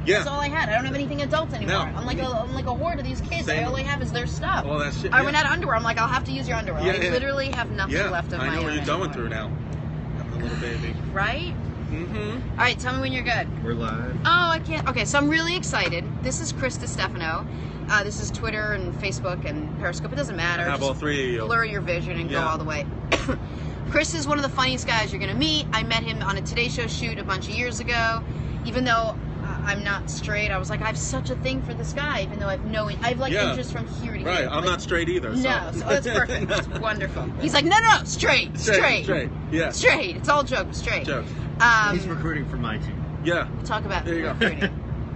Yeah. That's all I had. I don't have anything adult anymore. No. I'm like a whore to these kids. Same. All I have is their stuff. All that shit. I went out of underwear. I'm like, I'll have to use your underwear. Yeah, I literally have nothing left of my I know own what you're going anymore. through now. Having a little baby. Right? Mm-hmm. All right, tell me when you're good. We're live. Oh, I can't. Okay, so I'm really excited. This is Chris DiStefano. This is Twitter and Facebook and Periscope. It doesn't matter. I have Just all three of you. blur your vision and go all the way. Chris is one of the funniest guys you're going to meet. I met him on a Today Show shoot a bunch of years ago. Even though I'm not straight, I was like, I have such a thing for this guy, even though I have like interest from here to here. Right, I'm not straight either. So. No, so that's perfect. It's wonderful. He's like, no, straight. Yeah. Straight. It's all jokes, straight. Jokes. He's recruiting for my team. Yeah. Talk about there you recruiting. go.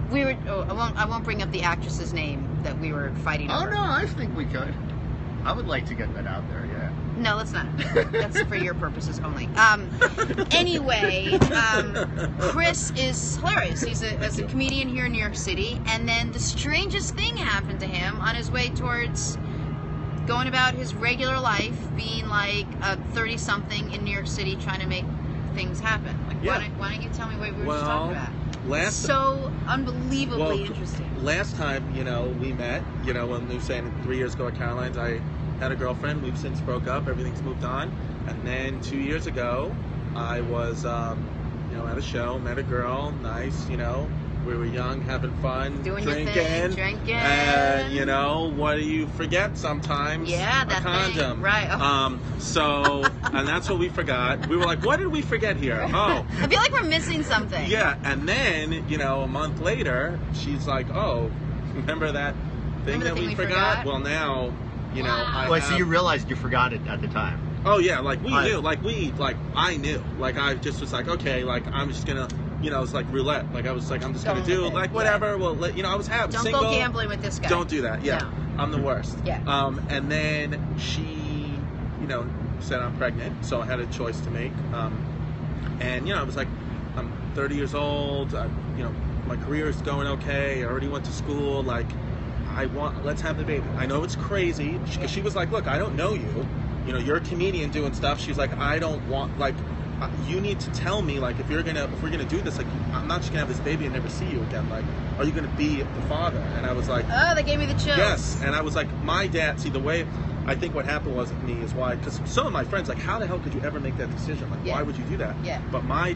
We were. Oh, I won't bring up the actress's name that we were fighting over. Oh no, I think we could. I would like to get that out there. Yeah. No, let's not. That's for your purposes only. Anyway, Chris is hilarious. He's a comedian here in New York City, and then the strangest thing happened to him on his way towards going about his regular life, being like a 30-something in New York City trying to make things happen. Like, why don't you tell me what we were just talking about? So unbelievably interesting. Last time, we met, when we were saying 3 years ago at Caroline's, I had a girlfriend. We've since broke up. Everything's moved on. And then 2 years ago, I was, at a show, met a girl, nice, we were young, having fun, drinking. And, what do you forget sometimes? Yeah, that a condom. Thing. Right. Oh. And that's what we forgot. We were like, what did we forget here? Oh. I feel like we're missing something. Yeah, and then, a month later, she's like, oh, remember that thing that we forgot? Well, now, So you realized you forgot it at the time. Oh, yeah, we knew. I knew. I just was like, okay, I'm just going to, it's like roulette. I was like, I'm just going to do, whatever. Well, I was single. Don't go gambling with this guy. Don't do that. Yeah. No. I'm the worst. Yeah. And then she, said I'm pregnant, so I had a choice to make. And, I was like, I'm 30 years old. My career is going okay. I already went to school. Let's have the baby. I know it's crazy. She was like, look, I don't know you. You're a comedian doing stuff. She's like, I don't want, you need to tell me, if we're gonna do this, I'm not just gonna have this baby and never see you again. Are you gonna be the father? And I was like, oh, they gave me the chills. Yes. And I was like, my dad. See, the way I think what happened was with me is why, because some of my friends how the hell could you ever make that decision? Why would you do that? Yeah. But my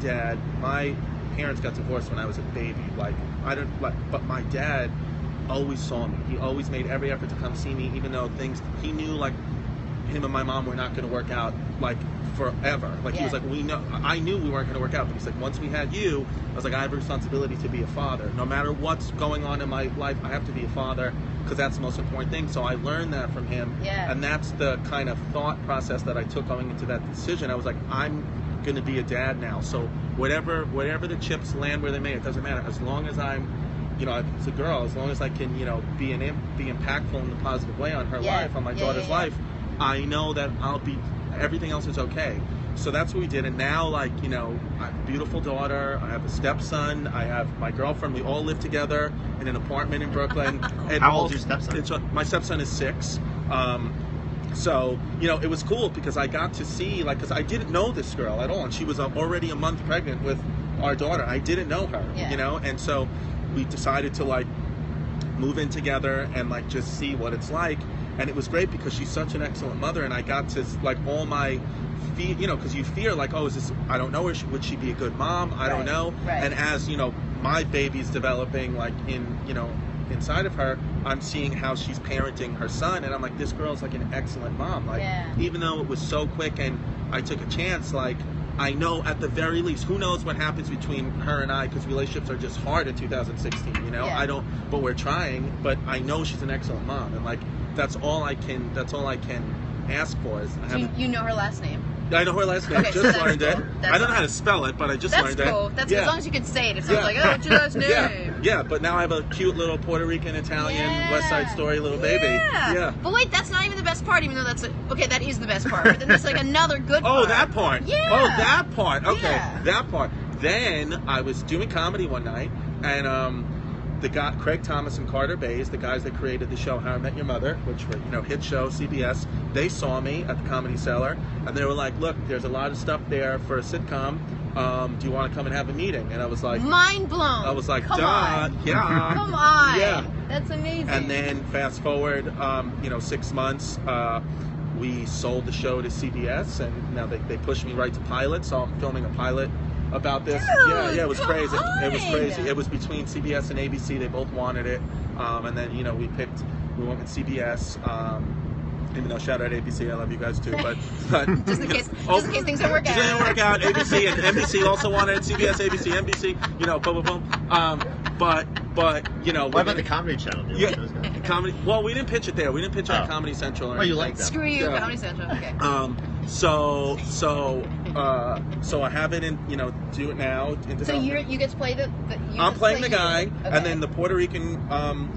parents got divorced when I was a baby. But my dad always saw me. He always made every effort to come see me, even though he knew him and my mom were not going to work out forever. He was like, I knew we weren't going to work out, but he's like, once we had you, I was like, I have a responsibility to be a father. No matter what's going on in my life, I have to be a father because that's the most important thing. So I learned that from him. Yeah. And that's the kind of thought process that I took going into that decision. I was like, I'm going to be a dad now. So whatever the chips land where they may, it doesn't matter. As long as I'm, it's a girl, as long as I can, be impactful in a positive way on her life, on my daughter's life, I know that everything else is okay. So that's what we did. And now, I have a beautiful daughter. I have a stepson. I have my girlfriend. We all live together in an apartment in Brooklyn. And how old is your stepson? My stepson is 6. So, it was cool because I got to see, because I didn't know this girl at all. And she was already a month pregnant with our daughter. I didn't know her, And so we decided to, move in together and, just see what it's like. And it was great because she's such an excellent mother, and I got to, all my fear, because you fear, oh, is this, I don't know her, would she be a good mom? I don't know. Right. And as, my baby's developing, inside of her, I'm seeing how she's parenting her son, and I'm like, this girl's, an excellent mom. Even though it was so quick and I took a chance, I know at the very least, who knows what happens between her and I, because relationships are just hard in 2016, I don't, but we're trying, but I know she's an excellent mom, and that's all I can ask for. You know her last name? I know her last name. Okay, just learned it. I don't know how to spell it, but I just learned it. That's cool. That's as long as you can say it. If someone's like, oh, what's your last name? Yeah, but now I have a cute little Puerto Rican, Italian, West Side Story little baby. Yeah. But wait, that's not even the best part, even though okay, that is the best part. But then there's another good part. Oh, that part. Yeah. Oh, that part. Okay, yeah. that part. Then I was doing comedy one night, and the guy Craig Thomas and Carter Bays, the guys that created the show How I Met Your Mother, which were, you know, hit show CBS. They saw me at the Comedy Cellar, and they were like, "Look, there's a lot of stuff there for a sitcom. Do you want to come and have a meeting?" And I was like, mind blown. I was like, Come "Duh, on. yeah, Come on. yeah." That's amazing. And then fast forward, you know, 6 months. We sold the show to CBS, and now they pushed me right to pilot. So I'm filming a pilot about this. Dude, it was come crazy. on. It was crazy. It was between CBS and ABC. They both wanted it, and then, you know, we went with CBS. Even though, shout out ABC, I love you guys too, but just in case things don't work out. Didn't work out. ABC and NBC also wanted it. CBS, ABC, NBC. You know, boom, boom, boom. But you know, what about the Comedy Channel? Yeah, comedy. Well, we didn't pitch it there. We didn't pitch it at Comedy Central. Or oh, you anything. like that? Screw you, Yeah. Comedy Central. Okay. So I have it in, you know, do it now. In So you get to play the I'm playing the guy, Okay. and then the Puerto Rican,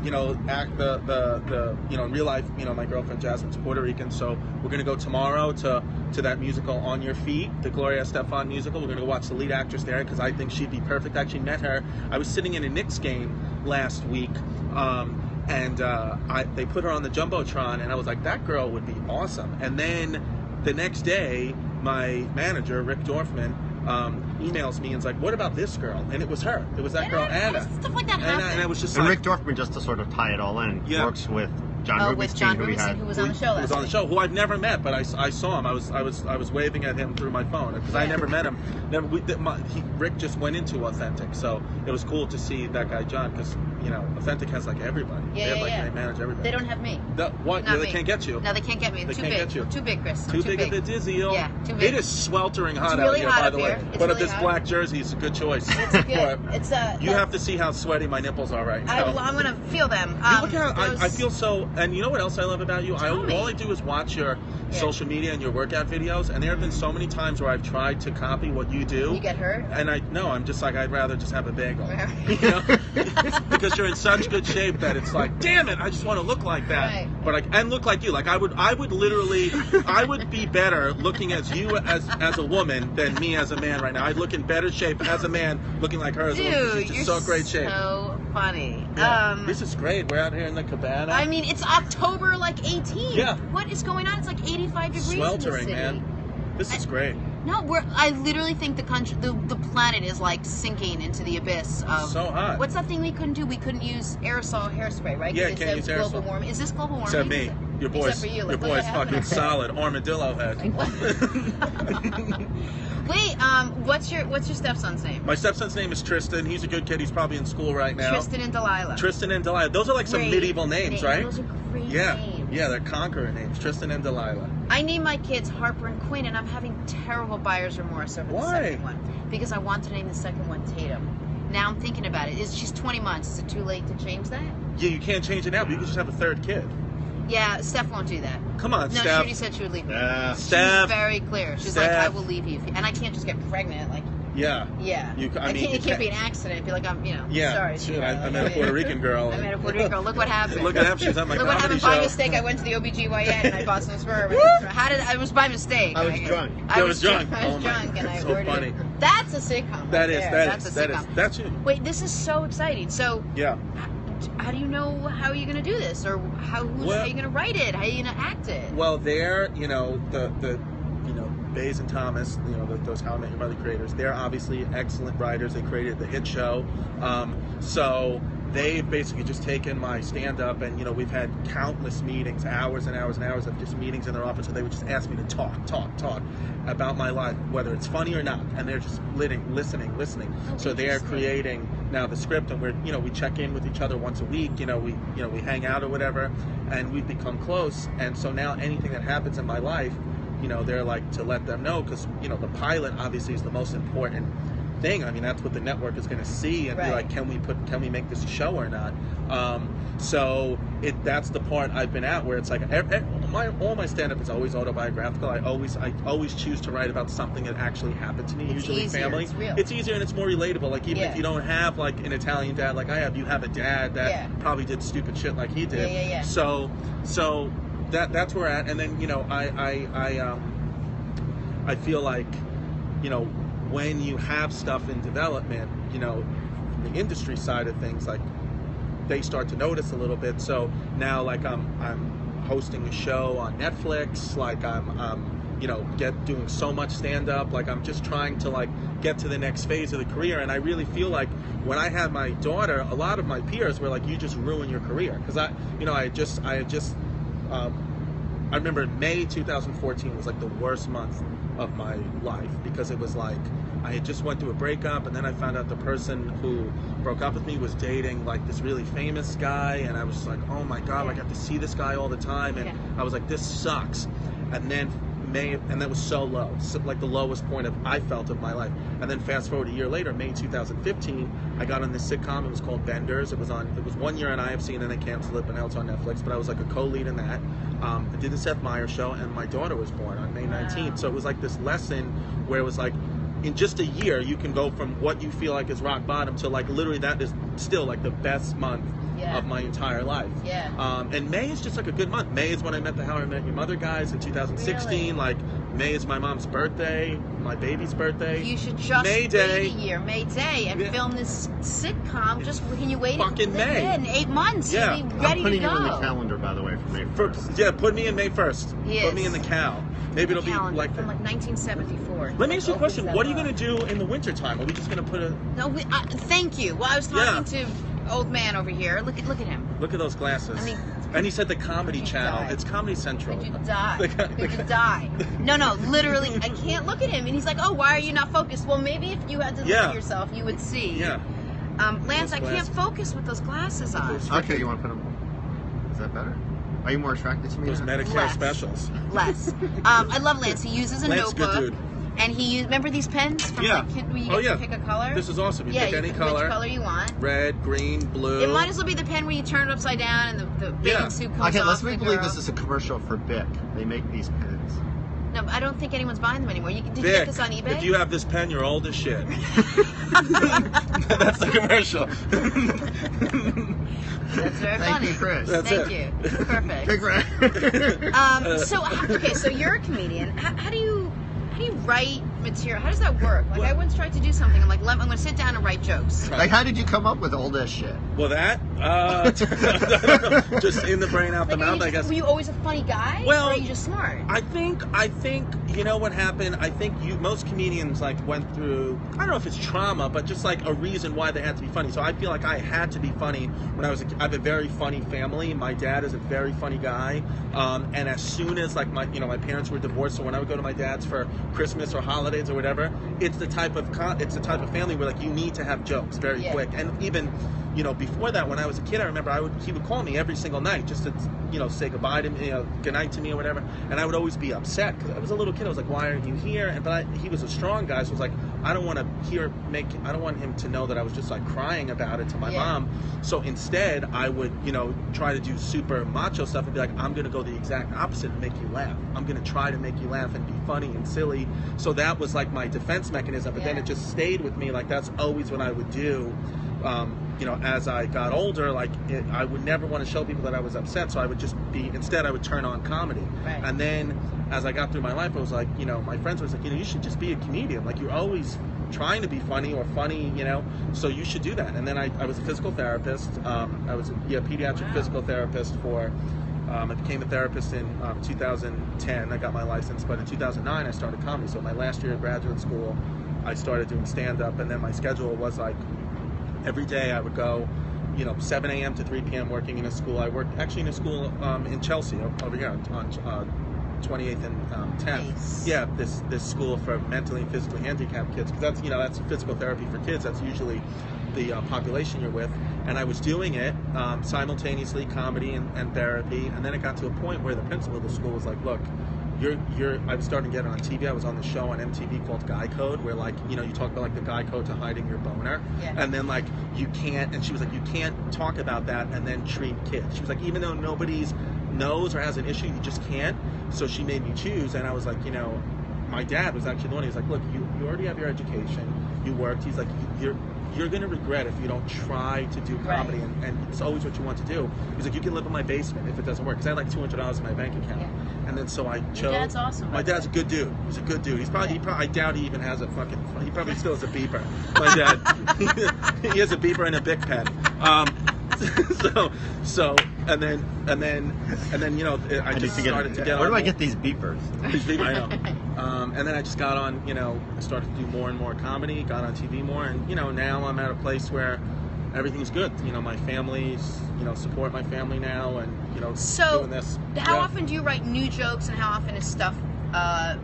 you know, act the you know, in real life, you know, my girlfriend Jasmine's Puerto Rican, so we're gonna go tomorrow to that musical On Your Feet, the Gloria Estefan musical. We're gonna go watch the lead actress there because I think she'd be perfect. I actually met her. I was sitting in a Knicks game last week, and they put her on the jumbotron, and I was like, that girl would be awesome. And then the next day, my manager Rick Dorfman emails me and is like, "What about this girl?" And it was her. It was that girl, Anna. Stuff like that happens. And I was just And like, Rick Dorfman, just to sort of tie it all in, works with John Rubinstein, with John Rubinstein, who was on the show last Who was on the week. show, who I've never met, but I saw him. I was waving at him through my phone because I never met him. Rick just went into Authentic, so it was cool to see that guy John, because, you know, Authentic has like everybody. Yeah, They manage everybody. They don't have me. What? Not They me. can't get you. No, they can't get me. They Too can't big. get you. Too big, Chris. Too big of a deal. Yeah, too big. It is sweltering hot It's really out here, hot by up the way. here. It's But really this hot. black jersey is a good choice. It's good. It's You have to see how sweaty my nipples are right now. I'm gonna feel them. You look how I feel so, and you know what else I love about you? Tell me. All I do is watch your social media and your workout videos, and there have been so many times where I've tried to copy what you do. You get hurt? And I'm just like, I'd rather just have a bagel. You know? Because you're in such good shape that it's like, damn it, I just want to look like that. Right. But and look like you. Like I would literally, I would be better looking as you as a woman than me as a man right now. I'd look in better shape as a man looking like her as a woman. Dude, She's you're just so great shape. so funny. Yeah. This is great. We're out here in the cabana. I mean, it's October, like 18. Yeah. What is going on? It's like 85 degrees Sweltering, in the city. man. This is great. No, I literally think the planet is like sinking into the abyss of. So hot. What's that thing we couldn't do? We couldn't use aerosol hairspray, right? Yeah, 'Cause can't it use says global aerosol. warming. Is this global warming? Except me. Your boy's, Except for you. your Like, look boy's what happened. fucking solid armadillo head. Wait, what's your stepson's name? My stepson's name is Tristan. He's a good kid. He's probably in school right now. Tristan and Delilah. Tristan and Delilah. Those are like some Great medieval names, right? Those are great Yeah. names. Yeah, they're conqueror names. Tristan and Delilah. I named my kids Harper and Quinn, and I'm having terrible buyer's remorse over the Why? second one. Because I want to name the second one Tatum. Now I'm thinking about it. She's 20 months. Is it too late to change that? Yeah, you can't change it now, but you can just have a third kid. Yeah, Steph won't do that. Come on, No, Steph. she said she would leave me. She Steph. was very clear. She's Steph. like, I will leave you. And I can't just get pregnant. Like, Yeah. yeah. I mean, it can't be an accident. Be like, I'm, Yeah. sorry. Shit, sweetheart. I met a Puerto Rican girl. I met a Puerto Rican girl. Look what happened. Look at that. She was at my Look what comedy happened by show. mistake. I went to the OBGYN and I bought some sperm. I was by mistake. I was drunk. I I was was drunk. I was Oh my drunk God, and I so ordered funny. it. That's a sitcom. That right is, there. that That's is, a that is. sitcom. That's you. Wait, this is so exciting. So, Yeah. how do you know how you're going to do this, or how are you going to write it? How are you going to act it? Well, they're, you know, the Bays and Thomas, you know, those How I Met Your Mother creators, they're obviously excellent writers. They created the hit show. So they've basically just taken my stand-up, and, you know, we've had countless meetings, hours and hours and hours of just meetings in their office where they would just ask me to talk about my life, whether it's funny or not, and they're just listening. So they're creating now the script, and we check in with each other once a week. We hang out or whatever, and we've become close. And so now anything that happens in my life, they're like to let them know, because the pilot obviously is the most important thing. I mean, that's what the network is going to see and be like, can we make this a show or not? So that's the part I've been at, where it's like all my stand-up is always autobiographical. I always choose to write about something that actually happened to me. It's usually easier, family. it's real. It's easier and it's more relatable. Like even if you don't have like an Italian dad like I have, you have a dad that probably did stupid shit like he did. Yeah. So that's where we're at. And then I feel like when you have stuff in development, from the industry side of things, like they start to notice a little bit. So now, like, I'm hosting a show on Netflix. Like, I'm doing so much stand-up. Like, I'm just trying to, like, get to the next phase of the career. And I really feel like when I had my daughter, a lot of my peers were like, you just ruined your career. Because I remember May 2014 was like the worst month of my life, because it was like I had just went through a breakup, and then I found out the person who broke up with me was dating like this really famous guy, and I was just like, oh my god, like, I have to see this guy all the time, and I was like, this sucks. And then and that was so low, like the lowest point I felt of my life. And then fast forward a year later, May 2015, I got on this sitcom. It was called Benders. It was 1 year on IFC, and then they canceled it, but now it's on Netflix. But I was like a co-lead in that. I did the Seth Meyers show, and my daughter was born on May 19th. So it was like this lesson where it was like, in just a year, you can go from what you feel like is rock bottom to like literally that is still like the best month of my entire life. And May is just like a good month. May is when I met the How I Met Your Mother guys in 2016. Really? Like, May is my mom's birthday, my baby's birthday. You should just May Day. wait a year, May Day, and film this sitcom. Just can you wait fucking May? In 8 months, Yeah. you'll be I'm ready putting to you go. in the calendar, by the way, for May 1st. Put me in May 1st. Put me in the cal. Maybe it'll be like from like 1974. Let me ask you a question. What are you going to do in the wintertime? Are we just going to put a... No, thank you. Well, I was talking to old man over here. Look at him. Look at those glasses. I mean, and he said the Comedy Channel. die. It's Comedy Central. Could you die? Could you die? No, literally, I can't look at him. And he's like, oh, why are you not focused? Well, maybe if you had to look at yourself, you would see. Yeah. Lance, I can't focus with those glasses on. Okay, you want to put them... Is that better? Are you more attracted to me? Those Medicare Less. specials. Less. I love Lance. He uses a Lance, notebook. good dude. And remember these pens from the kid where you get to pick a color? This is awesome. You yeah, pick any you pick color. which color you want. Red, green, blue. It might as well be the pen where you turn it upside down and the bathing suit comes Okay, off let's the make believe girl. this is a commercial for Bic. They make these pens. No, I don't think anyone's buying them anymore. Did you Vic, get this on eBay? if you have this pen, you're old as shit. That's the commercial. That's very Thank funny. you, Chris. That's Thank it. you. Perfect. Congrats. So you're a comedian. How do you write material? How does that work? Like, I once tried to do something. I'm like, I'm going to sit down and write jokes. Like, how did you come up with all this shit? Well, that just in the brain, out the mouth, I guess. Were you always a funny guy? Well, or are you just smart? I think you know what happened. I think most comedians like went through, I don't know if it's trauma, but just like a reason why they had to be funny. So I feel like I had to be funny when I was I have a very funny family. My dad is a very funny guy, and as soon as like my parents were divorced, so when I would go to my dad's for Christmas or holidays or whatever, it's the type of family where like you need to have jokes very quick. And even before that, when I was a kid, I remember he would call me every single night just to say goodbye to me, good night to me or whatever, and I would always be upset because I was a little kid. I was like, why aren't you here? But he was a strong guy, so I was like, I don't want him to know that I was just like crying about it to my mom. So instead, I would try to do super macho stuff and be like, I'm gonna go the exact opposite and make you laugh. I'm gonna try to make you laugh and be funny and silly. So that was like my defense mechanism. But then it just stayed with me. Like that's always what I would do. As I got older, I would never want to show people that I was upset, so I would instead I would turn on comedy. Right. And then as I got through my life, I was like, my friends was like, you should just be a comedian. Like you're always trying to be funny or funny, so you should do that. And then I was a physical therapist. I was a pediatric physical therapist I became a therapist in 2010. I got my license, but in 2009 I started comedy. So my last year of graduate school, I started doing stand-up, and then my schedule was like, every day I would go, 7 a.m. to 3 p.m. working in a school. I worked actually in a school in Chelsea, over here on 28th and 10th. Nice. Yeah, this school for mentally and physically handicapped kids, because that's physical therapy for kids. That's usually the population you're with. And I was doing it simultaneously, comedy and therapy. And then it got to a point where the principal of the school was like, look, I was starting to get it on TV. I was on the show on MTV called Guy Code, where you talk about like the guy code to hiding your boner. Yeah. And then like you can't, and she was like, you can't talk about that and then treat kids. She was like, even though nobody's knows or has an issue, you just can't. So she made me choose, and I was like, my dad was actually the one. He was like, look, you already have your education, you worked. He's like, you're going to regret if you don't try to do comedy, and it's always what you want to do. He's like, you can live in my basement if it doesn't work, because I had like $200 in my bank account. Yeah. And then so I chose. Your dad's awesome. My dad's a good dude. He's a good dude. He's probably, I doubt he even has a he probably still has a beeper. My dad, he has a beeper and a Bic pen. so and then you know, I just started to get. Where on do I get these beepers? I know. And then I just got on, you know, I started to do more and more comedy, got on TV more, and, you know, now I'm at a place where everything's good. You know, my family's, you know, support my family now, and, you know, So, doing this. how often do you write new jokes, and how often is stuff,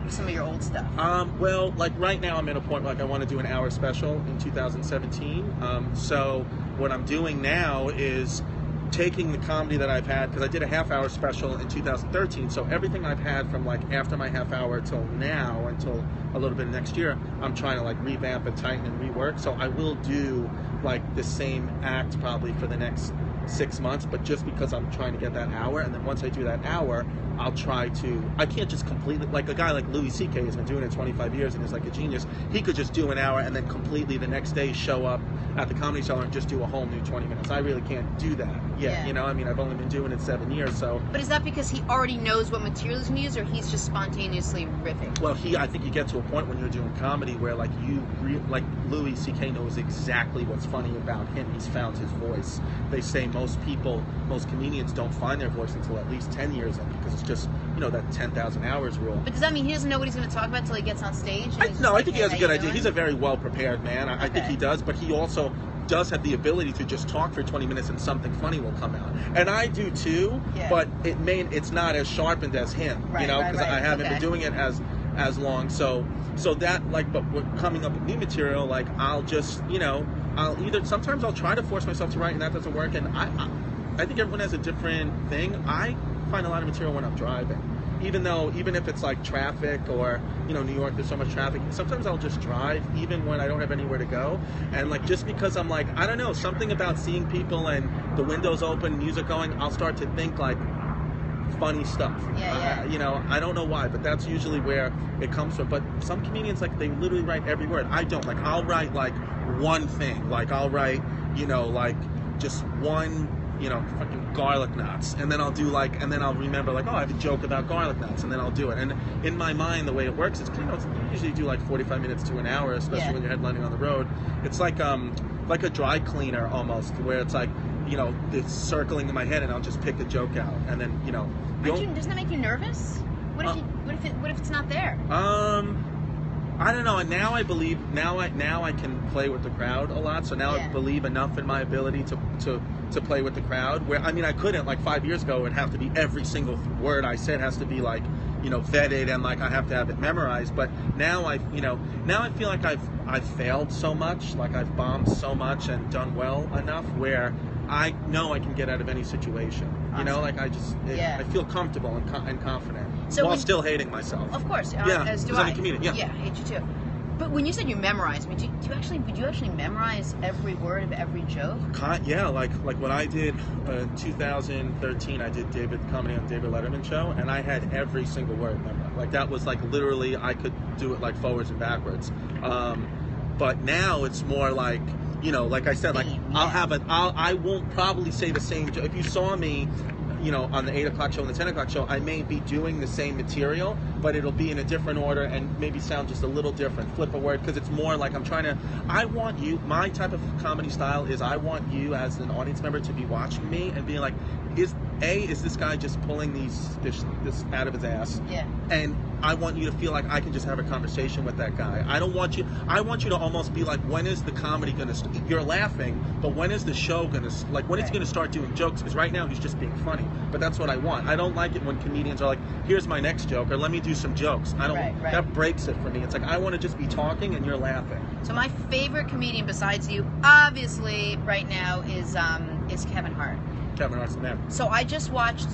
some of your old stuff? Well, like right now I'm at a point where, like, I want to do an hour special in 2017. So what I'm doing now is taking the comedy that I've had, because I did a half-hour special in 2013, so everything I've had from, like, after my half-hour till now, until a little bit of next year, I'm trying to, like, revamp and tighten and rework. So I will do, like, the same act probably for the next 6 months, but just because I'm trying to get that hour, and then once I do that hour, I'll try to, I can't just completely, like a guy like Louis C.K. has been doing it 25 years and is like a genius. He could just do an hour and then completely the next day show up at the Comedy Cellar and just do a whole new 20 minutes. I really can't do that yet, Yeah. you know? I mean, I've only been doing it 7 years, so. But is that because he already knows what material he's going to use, or he's just spontaneously riffing? Well, I think you get to a point when you're doing comedy where, like, like Louis C.K. knows exactly what's funny about him. He's found his voice. They say most comedians don't find their voice until at least 10 years in, because it's just, you know, that 10,000 hours rule. But does that mean he doesn't know what he's going to talk about until he gets on stage? And he's just I like, think he "Hey, has a how good you idea. doing?" He's a very well-prepared man. I think he does, but he also does have the ability to just talk for 20 minutes and something funny will come out. And I do too, Yeah. but it's not as sharpened as him, Right, you know, right, because right. I haven't Okay. been doing it as long. So that, like, but we're coming up with new material, like, I'll just, you know, sometimes I'll try to force myself to write and that doesn't work. And I think everyone has a different thing. I find a lot of material when I'm driving. Even if it's like traffic, or, you know, New York, there's so much traffic, sometimes I'll just drive even when I don't have anywhere to go. And, like, just because I'm like, I don't know, something about seeing people and the windows open, music going, I'll start to think, like, funny stuff. Yeah. You know, I don't know why, but that's usually where it comes from. But some comedians, like, they literally write every word. I don't. Like, I'll write, like, one thing. Like, I'll write, you know, like, just one, you know, fucking garlic knots, and then I'll do, like, and then I'll remember, like, oh, I have a joke about garlic knots, and then I'll do it. And in my mind, the way it works is, you know, you usually do like 45 minutes to an hour, especially when you're headlining on the road. It's like a dry cleaner almost, where it's like, you know, it's circling in my head, and I'll just pick a joke out, and then, you know. Doesn't that make you nervous? What if it's not there? I don't know. And now I believe, now I can play with the crowd a lot. So now I believe enough in my ability to play with the crowd. Where, I mean, I couldn't, like, 5 years ago, it'd have to be every single word I said has to be, like, you know, vetted, and, like, I have to have it memorized. But now I feel like I've failed so much, like, I've bombed so much and done well enough where I know I can get out of any situation. You know, like, I feel comfortable and confident, while still hating myself. Of course, Yeah, as do because I'm I. a comedian. Yeah, I hate you too. But when you said you memorize, I mean, would you actually memorize every word of every joke? Yeah, like what I did in 2013, I did comedy on David Letterman show, and I had every single word memorized. Like, that was, like, literally, I could do it, like, forwards and backwards. But now it's more like, you know, like I said, like, I won't probably say the same joke. If you saw me, you know, on the 8 o'clock show and the 10 o'clock show, I may be doing the same material, but it'll be in a different order and maybe sound just a little different, flip a word, because it's more like I want you, my type of comedy style is, I want you as an audience member to be watching me and being like, is this guy just pulling this out of his ass? Yeah. And I want you to feel like I can just have a conversation with that guy. I want you to almost be like, when is the comedy gonna you're laughing, but when is the show gonna, like, when is he gonna start doing jokes? Because right now he's just being funny. But that's what I want. I don't like it when comedians are like, here's my next joke, or let me do some jokes. I don't. Right. That breaks it for me. It's like, I want to just be talking and you're laughing. So my favorite comedian besides you, obviously, right now is Kevin Hart. Kevin Hart's the man. So I just watched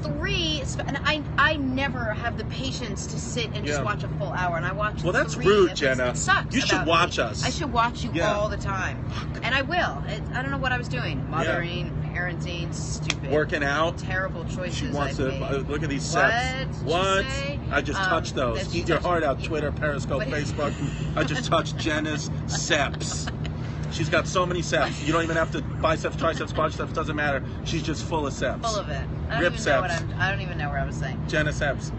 3, and I never have the patience to sit and just watch a full hour, and I watched. Well, that's 3 rude, of Jenna. It sucks. You should watch us. I should watch you all the time, and I will. I don't know what I was doing. Mothering, parenting, stupid. Working out. Terrible choices. She wants I've to made. look at these What? steps. Did What? you say? I just touched those. That's Eat your just- heart out. Twitter, Periscope, What? Facebook. I just touched Jenna's seps. She's got so many seps. You don't even have to biceps, triceps, quadriceps. Doesn't matter. She's just full of seps. Full of it. I Rip don't even know what I was saying. Jenna seps.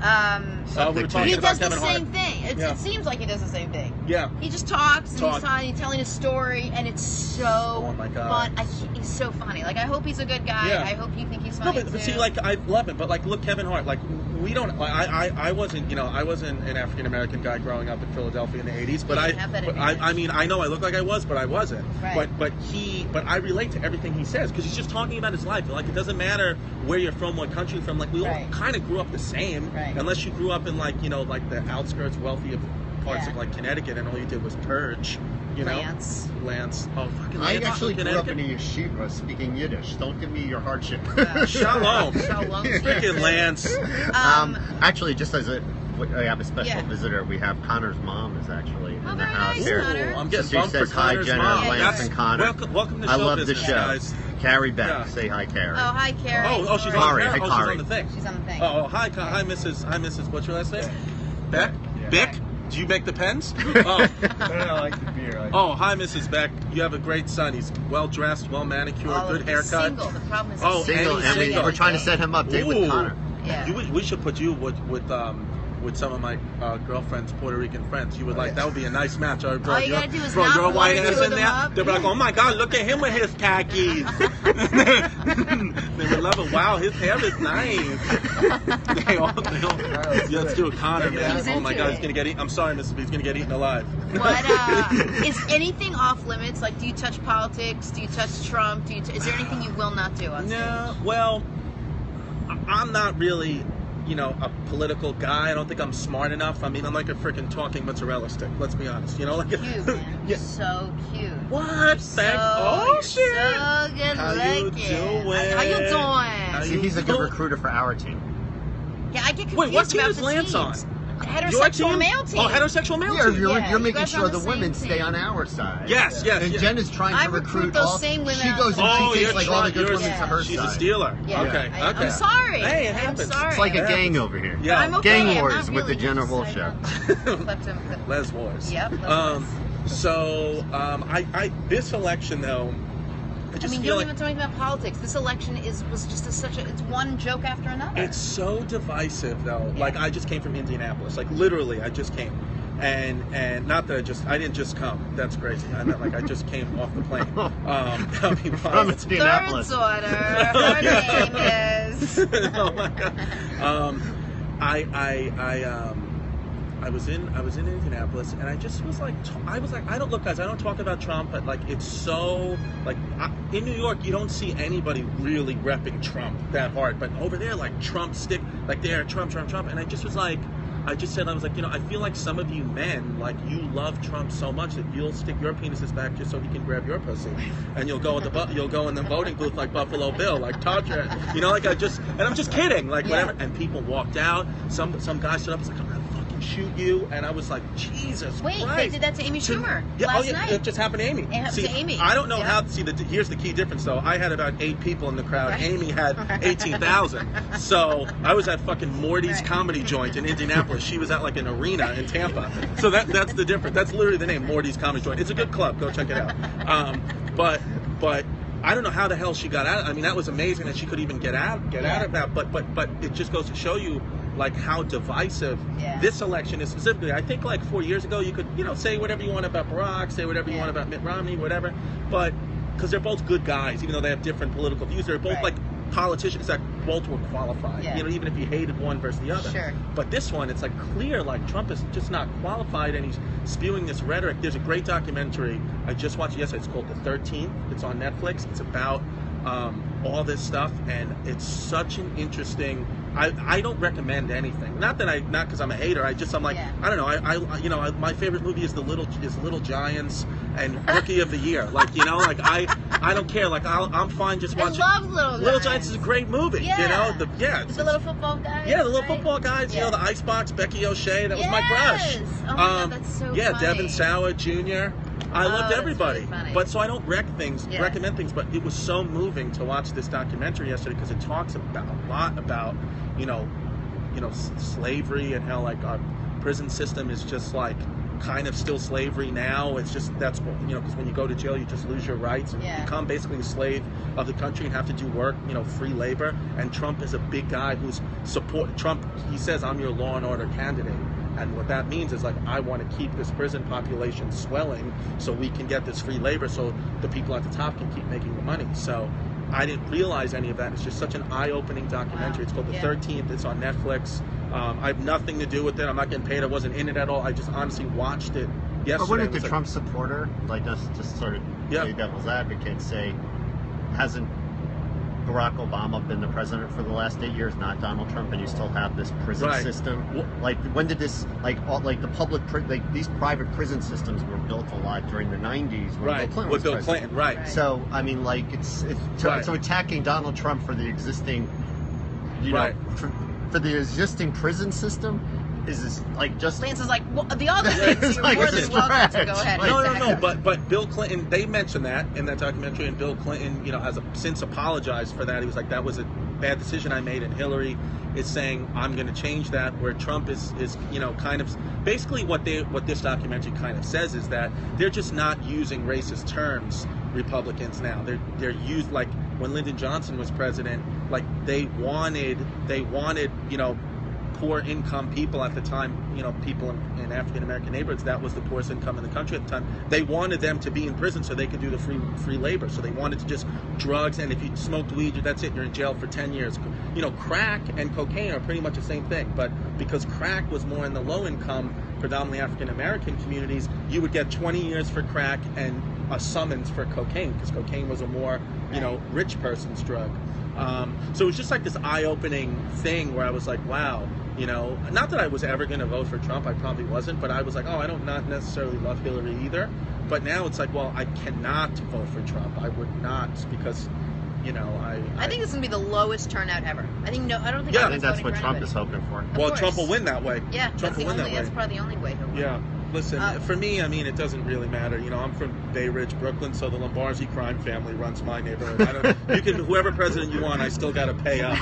He We were talking He about does the Kevin same Hart. thing. Yeah. It seems like he does the same thing. Yeah. He just talks and Talk. he's telling a story, and it's so Oh my God. fun. He's so funny. Like, I hope he's a good guy. Yeah. I hope you think he's No, funny but too. see, like, I love him, but like, look, Kevin Hart. Like, we don't. Like, I wasn't, I wasn't an African American guy growing up in Philadelphia in the '80s. But You didn't have that advantage. I mean, I know I look like I was, but I wasn't. Right. But I relate to everything he says because he's just talking about his life. Like, it doesn't matter where you're from, what country you're from. Like, we all Right. kind of grew up the same, Right. unless you grew up in like, like the outskirts, wealthy of parts Yeah. of like Connecticut, and all you did was purge. Lance. Oh, fucking I Lance actually from grew up in Connecticut. a yeshiva speaking Yiddish. Don't give me your hardship. Shalom. Shalom. Freaking Lance. Actually, just as I have a special Yeah. visitor. We have Connor's mom is actually in the very house nice, here. Connor. I'm getting She bumped says for hi, Connor's Jenna, mom. Lance, That's- and Connor. Welcome to I show love the business, show. guys. Carrie Beck. Yeah. Say hi, Carrie. Oh, hi, Carrie. Oh, she's Kari. on Hi, the thing. Oh, she's Kari. on the thing. She's on the thing. Oh, hi, Mrs. What's your last name? Beck. Yeah. Beck. Do you make the pens? Oh. I like the beer. Oh, hi, Mrs. Beck. You have a great son. He's well dressed, well manicured, good He's haircut. Single. The problem is Oh, he's Single, and and single. we're trying to set him up date with Ooh. Connor. Yeah. We should put you with some of my girlfriend's Puerto Rican friends. You would like that would be a nice match. All All you gotta do is bro, knock your one white or two ass of in them there. up. They'll be like, oh my God, look at him with his khakis. They would love it. Wow, his hair is nice. they all, yeah, let's do a Connor, man. He's Oh my into God, it. he's gonna get eaten. I'm sorry, Mrs. B, he's gonna get eaten alive. What is anything off limits? Like, do you touch politics? Do you touch Trump? Is there anything you will not do on stage? No, well, I'm not really, a political guy. I don't think I'm smart enough. I mean, I'm like a freaking talking mozzarella stick. Let's be honest. Like Cute, man. yeah. So cute. What? Oh shit! So good How you looking. doing? How you doing? How See, you he's a good doing? recruiter for our team. Yeah, I get confused Wait, what team about is the Lance teams. on? The Your heterosexual team? male team. Oh, heterosexual male Yeah, team. you're you making guys are sure on the the same women team. stay on our side. Yes. And Jen is trying I to recruit those all. same women She out goes there. and Oh, she you're takes like all the good trying- women to her She's a side. stealer. Yeah. Okay. I'm sorry. Hey, it I'm happens. sorry. It's like a It gang happens. over here. Yeah. I'm okay. Gang I'm wars not with the really, Jenna just Wolf I show. Left him. Les Wars. Yep. Les So, I this election though, I I just mean, you feel don't like even talk about politics. This election was just it's one joke after another. it's so divisive though. Yeah. Like I just came from Indianapolis. Like literally, I just came, and not that I didn't just come. That's crazy. I meant like I just came off the plane. I mean, From Third Indianapolis. order. Her name is. oh my God. I was in Indianapolis, and I just was like, I don't look, guys, I don't talk about Trump, but like it's so like in New York you don't see anybody really repping Trump that hard, but over there like Trump stick like they're Trump, and I just was like. I was like, I feel like some of you men, like, you love Trump so much that you'll stick your penises back just so he can grab your pussy, and you'll go in the voting booth like Buffalo Bill, like torture, and I'm just kidding, like whatever. And people walked out. Some guy stood up and was like, I'm gonna fucking shoot you, and I was like, Jesus Wait, Christ. they did that to Amy Schumer last night. It just happened to Amy. It happened to Amy. I don't know Yeah. how. Here's the key difference though. I had about 8 people in the crowd. Right. Amy had 18,000. So I was at fucking Morty's Right. Comedy Joint in Indianapolis. She was at like an arena in Tampa. So that's the difference. That's literally the name, Morty's Comedy Joint. It's a good club. Go check it out. But I don't know how the hell she got out. I mean, that was amazing that she could even get out of that. But it just goes to show you like how divisive this election is specifically. I think like 4 years ago you could say whatever you want about Barack, say whatever you want about Mitt Romney, whatever. But because they're both good guys, even though they have different political views, they're both like politicians that both were qualified. Even if you hated one versus the other. Sure. But this one, it's like clear, like Trump is just not qualified, and he's spewing this rhetoric. There's a great documentary I just watched it yesterday. It's called The 13th. It's on Netflix. It's about all this stuff, and it's such an interesting. I don't recommend anything. Not because I'm a hater. I'm like I don't know. My favorite movie is Little Giants and Rookie of the Year. Like I don't care. Like I'm fine just watching. I love Little Giants is a great movie. Yeah. It's the little football guys. Yeah, the little right? football guys. Yeah. The Icebox, Becky O'Shea. That was my crush. Oh my God, that's so yeah, funny. Devin Sauer Jr. I loved that's everybody. really funny. But so I don't recommend things. But it was so moving to watch this documentary yesterday because it talks about a lot about slavery and how like our prison system is just like kind of still slavery now. It's just that's because when you go to jail, you just lose your rights and Yeah. become basically a slave of the country and have to do work, free labor. And Trump is a big guy who's Trump. He says, "I'm your law and order candidate." And what that means is, like, I want to keep this prison population swelling so we can get this free labor so the people at the top can keep making the money. So I didn't realize any of that. It's just such an eye-opening documentary. Wow. It's called The Yeah. 13th. It's on Netflix. I have nothing to do with it. I'm not getting paid. I wasn't in it at all. I just honestly watched it yesterday. But wouldn't It the was like- Trump supporter, like us, just sort of Yeah. play devil's advocate, say, hasn't Barack Obama been the president for the last 8 years, not Donald Trump, and you still have this prison Right. system? Well- Like, when did this, the public, these private prison systems were built a lot during the 90s when Right, Bill Clinton with was Bill president. Clinton, right. Right. So, I mean, like, it's Right. so attacking Donald Trump for the existing, Right. for the existing prison system is like just Lance is like, well, the other things It's you're like more a than welcome to go stretch. ahead. Like- No, Exactly. but Bill Clinton, they mentioned that in that documentary, and Bill Clinton, has since apologized for that. He was like, that was a bad decision I made, and Hillary is saying, I'm going to change that, where Trump is kind of, basically what this documentary kind of says is that they're just not using racist terms, Republicans now. They're used, like, when Lyndon Johnson was president, like, they wanted, poor income people at the time, people in African American neighborhoods, that was the poorest income in the country at the time. They wanted them to be in prison so they could do the free labor. So they wanted to just drugs, and if you smoked weed, that's it, you're in jail for 10 years. Crack and cocaine are pretty much the same thing, but because crack was more in the low income, predominantly African American communities, you would get 20 years for crack and a summons for cocaine, because cocaine was a more, rich person's drug. So it was just like this eye-opening thing where I was like, wow, not that I was ever going to vote for Trump, I probably wasn't, but I was like, oh, I don't not necessarily love Hillary either. But now it's like, well, I cannot vote for Trump. I would not, because, I think this is gonna be the lowest turnout ever. I don't think. Yeah. I think anyone's that's voting what for Trump anybody. is hoping for. well, course. Trump will win that way. Yeah, Trump that's will win that that's way. probably the only way he'll win. Yeah. Listen, for me, I mean, it doesn't really matter. I'm from Bay Ridge, Brooklyn, so the Lombardi crime family runs my neighborhood. Whoever president you want, I still got to pay up.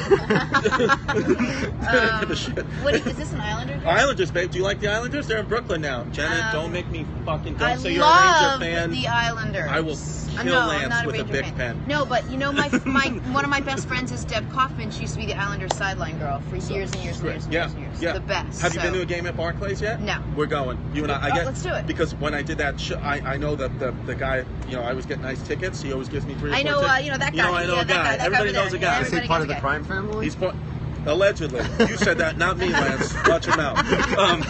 Don't give a shit. Is this an Islander? Islanders, babe. Do you like the Islanders? They're in Brooklyn now. Jenna, don't make me fucking. Don't I say you're a love Ranger fan. the Islanders. I will kill No, I'm Lance not with a Ranger big fan. pen. No, but my one of my best friends is Deb Kaufman. She used to be the Islanders sideline girl for years and years and years and Yeah, years and years. yeah. The best. Have you been to a game at Barclays yet? No. We're going. You and I. Let's do it. Because when I did that, I know that the guy. I always get nice tickets. He always gives me 3 or 4 I know. tickets. That guy. I know Yeah, a that guy. guy, that guy Everybody over knows a there. guy. Is he Everybody part of knows the a crime family? He's allegedly. You said that, not me, Lance. Watch your mouth. I'm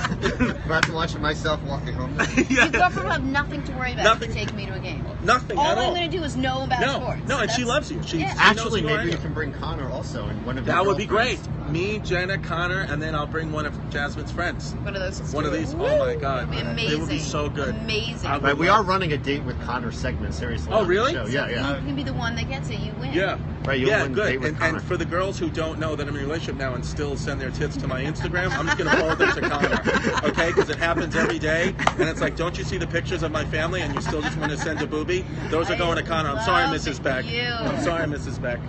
about to watch myself walking home. Your girlfriend will have nothing to worry about Nothing. if you take me to a game. Nothing All at all. I'm going to do is know about sports. No, and she That's- loves you. She Yeah. knows Actually, who I maybe you am. can bring Connor also and one of your That would be great. girlfriends. Me, Jenna, Connor, and then I'll bring one of Jasmine's friends. One of those. One of these. Woo! Oh my God. It would be It amazing. would be so good. Amazing. I Right, we are running a date with Connor segment, seriously. Oh, on the really? show. Yeah, yeah. You can be the one that gets it. You win. Yeah. Right, you'll yeah, win good. date with Connor. And for the girls who don't know that I'm in a relationship now and still send their tits to my Instagram, I'm just going to forward them to Connor. Okay? Because it happens every day. And it's like, don't you see the pictures of my family and you still just want to send a boobie? Those are going to Connor. I'm sorry, love Mrs. Beck. you. I'm sorry, Mrs. Beck.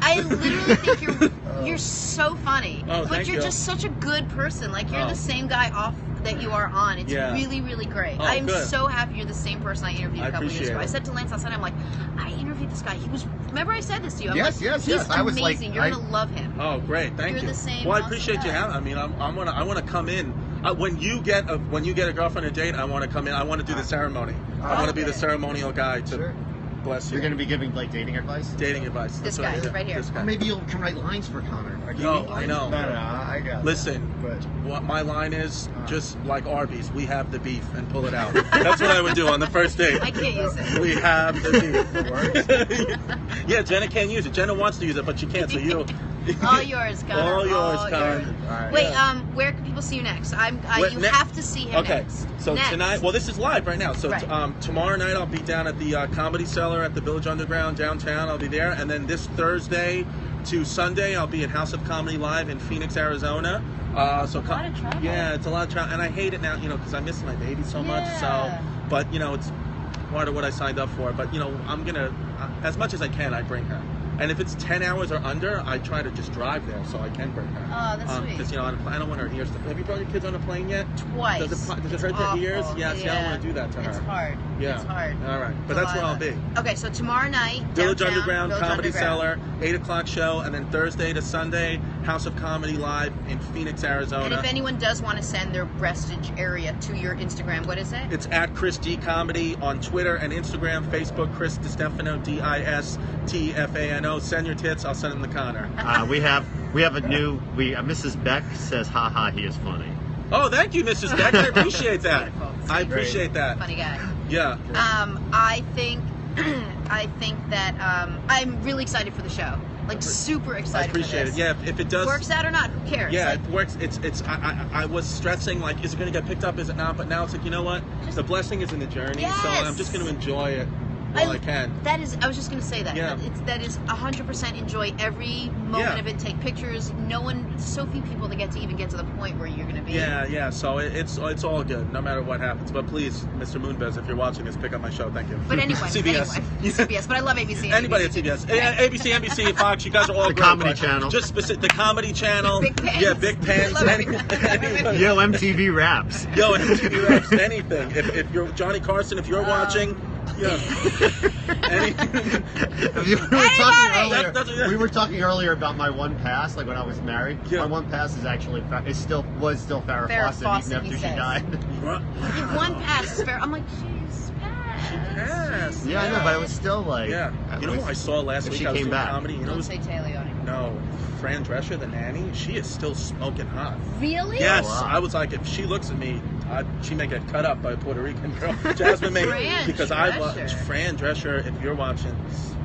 I literally think you're so funny. Oh, but thank you're you. just such a good person. Like you're Oh. the same guy off that you are on. It's Yeah. really, really great. Oh, I'm good. so happy you're the same person I interviewed I a couple years appreciate ago. it. I said to Lance outside, I'm like, I interviewed this guy. He was. Remember I said this to you. I'm Yes, like, yes, he's yes. I was like, amazing. You're gonna love him. Oh, great! Thank You're you. the same Well, I awesome appreciate you guy. having. I mean, I want to come in when you get a girlfriend or date. I want to come in. I want to do the ceremony. I want to be the Okay. ceremonial guy to Sure. bless you. You're going to be giving like dating advice? dating advice. This That's what guy, I do. right here. This guy. Or maybe you can write lines for Connor. No, I know. No, I got it. Listen, But what my line is, just like Arby's, we have the beef and pull it out. That's what I would do on the first date. I can't use it. We have the beef. Yeah, Jenna can't use it. Jenna wants to use it, but she can't. So you. All yours, Connor. All yours, Connor. All right. Wait, Yeah. Where can people see you next? Wait, You ne- have to see him Okay, next. so Next. tonight, well, this is live right now. So Right. Tomorrow night I'll be down at the Comedy Cellar at the Village Underground downtown. I'll be there, and then this Thursday to Sunday I'll be at House of Comedy Live in Phoenix, Arizona. So a lot of travel. Yeah, it's a lot of travel, and I hate it now, because I miss my baby so much. So, Yeah. but it's part of what I signed up for. But I'm gonna, as much as I can, I bring her. And if it's 10 hours or under, I try to just drive there so I can bring her. Oh, that's sweet. Because, on a plane, I don't want her ears to... Have you brought your kids on a plane yet? Twice. Does it It's hurt their ears? awful. Yeah, see, I don't want to do that to her. It's hard. Yeah. It's hard. All right. But that's where I'll be. Okay, so tomorrow night, Village downtown, Underground, Village Comedy Underground. Cellar, 8 o'clock show, and then Thursday to Sunday, House of Comedy Live in Phoenix, Arizona. And if anyone does want to send their breastage area to your Instagram, what is it? It's at Chris D Comedy on Twitter and Instagram, Facebook, Chris DiStefano, DiStefano. Send your tits, I'll send them to Connor. We have a new. Mrs. Beck says, "Ha ha, he is funny." Oh, thank you, Mrs. Beck. I appreciate that. Beautiful. I appreciate that. Funny guy. Yeah. I think that I'm really excited for the show. Like super I excited. appreciate for this. it. Yeah, if it does Works out or not, who cares? Yeah, Like, it works. I was stressing, like, is it going to get picked up? Is it not? But now it's like, you know what? The blessing is in the journey, so Yes. I'm just going to enjoy it while I can. That is, I was just going to say that. Yeah. That is 100% enjoy every moment Yeah. of it. Take pictures. So few people that get to even get to the point where you're going to be. Yeah. So it's all good, no matter what happens. But please, Mr. Moonbez, if you're watching this, pick up my show. Thank you. But anyway, CBS. CBS. But I love ABC. And Anybody at CBS, ABC, NBC, Fox, you guys are all The great, Comedy but Channel. Just the Comedy Channel. Big Pens. Yeah, Big Pens. I love Anybody. Yo, MTV Raps. Yo, MTV Raps, anything. If you're Johnny Carson, if you're watching, yeah. Anything. We were talking earlier about my one pass, like when I was married. Yeah. My one pass is actually was still Farrah Farrah Fawcett Fawcett, even he after she says. died. One pass is fair. I'm like, she's passed. Yes. Yeah, I know, but it was still like. Yeah. You know who I saw last if week? she I was came doing back. comedy. You know, Don't say Taylor Leone. no, Fran Drescher, the nanny. She is still smoking hot. Really? Yes, wow. I was like, if she looks at me, she may get cut up by a Puerto Rican girl, Jasmine May, Fran because I was Drescher. Fran Drescher. If you're watching,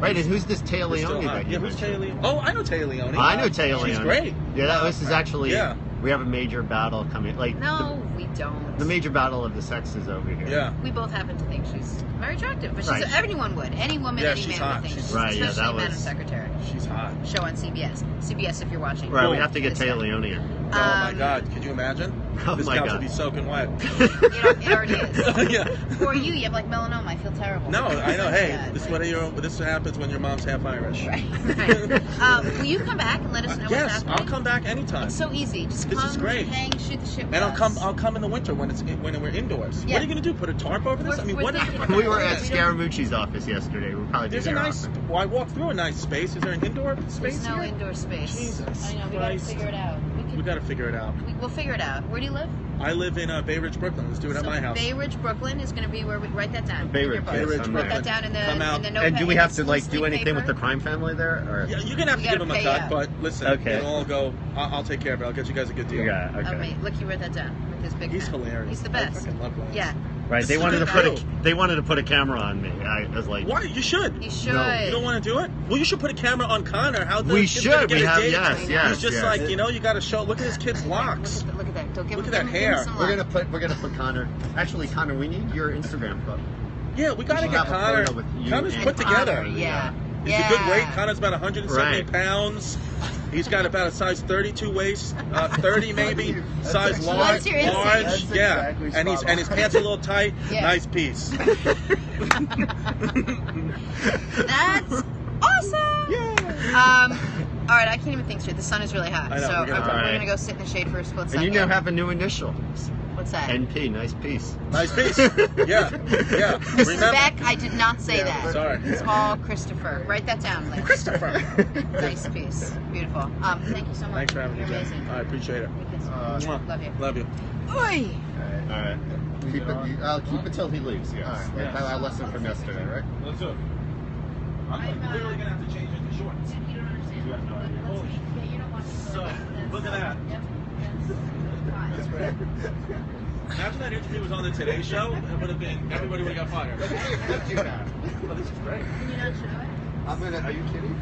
Right, and who's this Taylor is still Leone hot. that you Yeah, who's mentioned? Taylor Leone? Oh, I know Taylor Leone. I know Taylor She's Leone. great. Yeah, this is actually. Yeah. We have a major battle coming. Like No, we don't. the major battle of the sexes over here. Yeah. We both happen to think she's very attractive, but Right. anyone would. Any woman, Yeah, any she's man hot. would think. She's- Right, yeah, Especially that Madam was- Secretary. She's hot. Show on CBS. CBS if you're watching. Right, we Cool. have to get Taylor Leone here. Oh my God! Could you imagine? Oh This my couch God. would be soaking wet. It already is. Yeah. For you have like melanoma. I feel terrible. No, I know. Hey, Yeah, this is like- what this happens when your mom's half Irish. Right. Will you come back and let us know what's Yes, happening? I'll come back anytime. It's so easy. Just This come, is great. hang, shoot the shit with And us. I'll come in the winter when we're indoors. Yeah. What are you gonna do? Put a tarp over this? I mean, We're what? thinking We were at We don't- Scaramucci's office yesterday. We'll probably be There's a there nice. often. Well, I walked through a nice space. Is there an indoor space There's no here? indoor space. Jesus I know. We Christ. gotta figure it out. We gotta figure it out. We'll figure it out. Where do you live? I live in Bay Ridge, Brooklyn. Let's do it at my house. Bay Ridge, Brooklyn is going to be where we write that down. Bay in your Ridge, book. Bay Ridge, I'm Brooklyn. Write that down in the Come out. in the notepad. And do we have to It's like do loose-leaf anything with the paper. crime family there? Or? Yeah, you're gonna have We to give gotta them a pay cut, out. but listen, Okay. it'll all go. I'll take care of it. I'll get you guys a good deal. Yeah, okay. Oh, mate, look, you wrote that down with his big He's pen. hilarious. He's the I best. fucking love Lance. Yeah. Right, they This wanted to is put good. they wanted to put a camera on me. I was like, Why? You should. You should. No, You don't want to do it? Well, you should put a camera on Connor. How the we kid's gonna should. get We a have date? yes, yes. He's just yes. like, you got to show. Look at his kid's locks. Look at that. Don't give Look him, at that give him hair. some We're love. gonna put Connor. Actually, Connor, we need your Instagram photo. Yeah, we gotta should get have a Connor. photo with you Connor's and put together. Connor, yeah. He's a good weight. Connor's about 170 Right. pounds. He's got about a size 32 waist, 30 maybe, That's size actually- large. What's your Insta? Large, That's yeah. exactly And spot his on. pants a little tight. Yeah. Nice piece. That's awesome. Yeah. All right, I can't even think straight. The sun is really hot, I know, so we're gonna we're try. gonna go sit in the shade for a split And second. you now have a new initial. What's that? NP, nice piece. Nice piece. Yeah. Yeah. Mrs. Remember? Beck, I did not say Yeah, that. Sorry. It's all Christopher. Write that down, Liz. Christopher. Nice piece. Beautiful. Thank you so much. Thanks for having me, You're Jen. amazing. I appreciate it. Mwah. Love you. Love you. Oi! All right. Keep it. I'll keep it till he leaves. Yes. All right. Like Yeah. our lesson from yesterday, right? Let's do it. I'm literally gonna have to change into shorts. You don't understand. You have no idea. Holy shit, you don't watch it. So, look at that. Yep. That's right. Imagine that interview was on the Today Show. It would have been everybody would have got fired. But this is great. Can you not show it? I'm gonna. Are you kidding?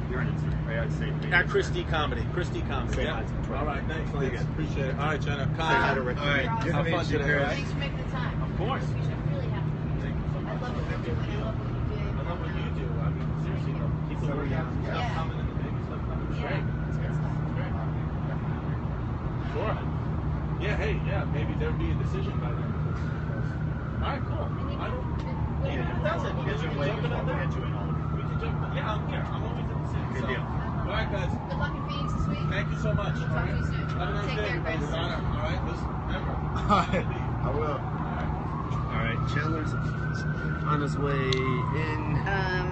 You're on Instagram, right? I'd say. At Chris D Comedy. Chris D Comedy. Say Yeah. hi to Troy. All right. Thanks. Please. Thanks. Appreciate it. All right, Jenna. Say hi to Rick. All right. Have Good to fun meet you, today, Chris. right? Thanks for making the time. Of course. We should really have to. Thank you so much. I love what you're doing. I love what you do. I love what you do. I mean, seriously, though. Keep the word out. Yeah. Stuff coming in the big stuff coming. It's Yeah. great. It's good stuff. Sure. Yeah, hey, yeah, maybe there'd be a decision by then. right, cool. I don't. That's it. Is there a way we can get you in all of We can jump. Yeah, I'm here. I'm always in the city. Good so. deal. All right, guys. Good luck in Phoenix this week. Thank you so much. We'll talk to you soon. Have a nice Take day. care, Chris. All right, listen, remember. I will. All right, Chandler's on his way in.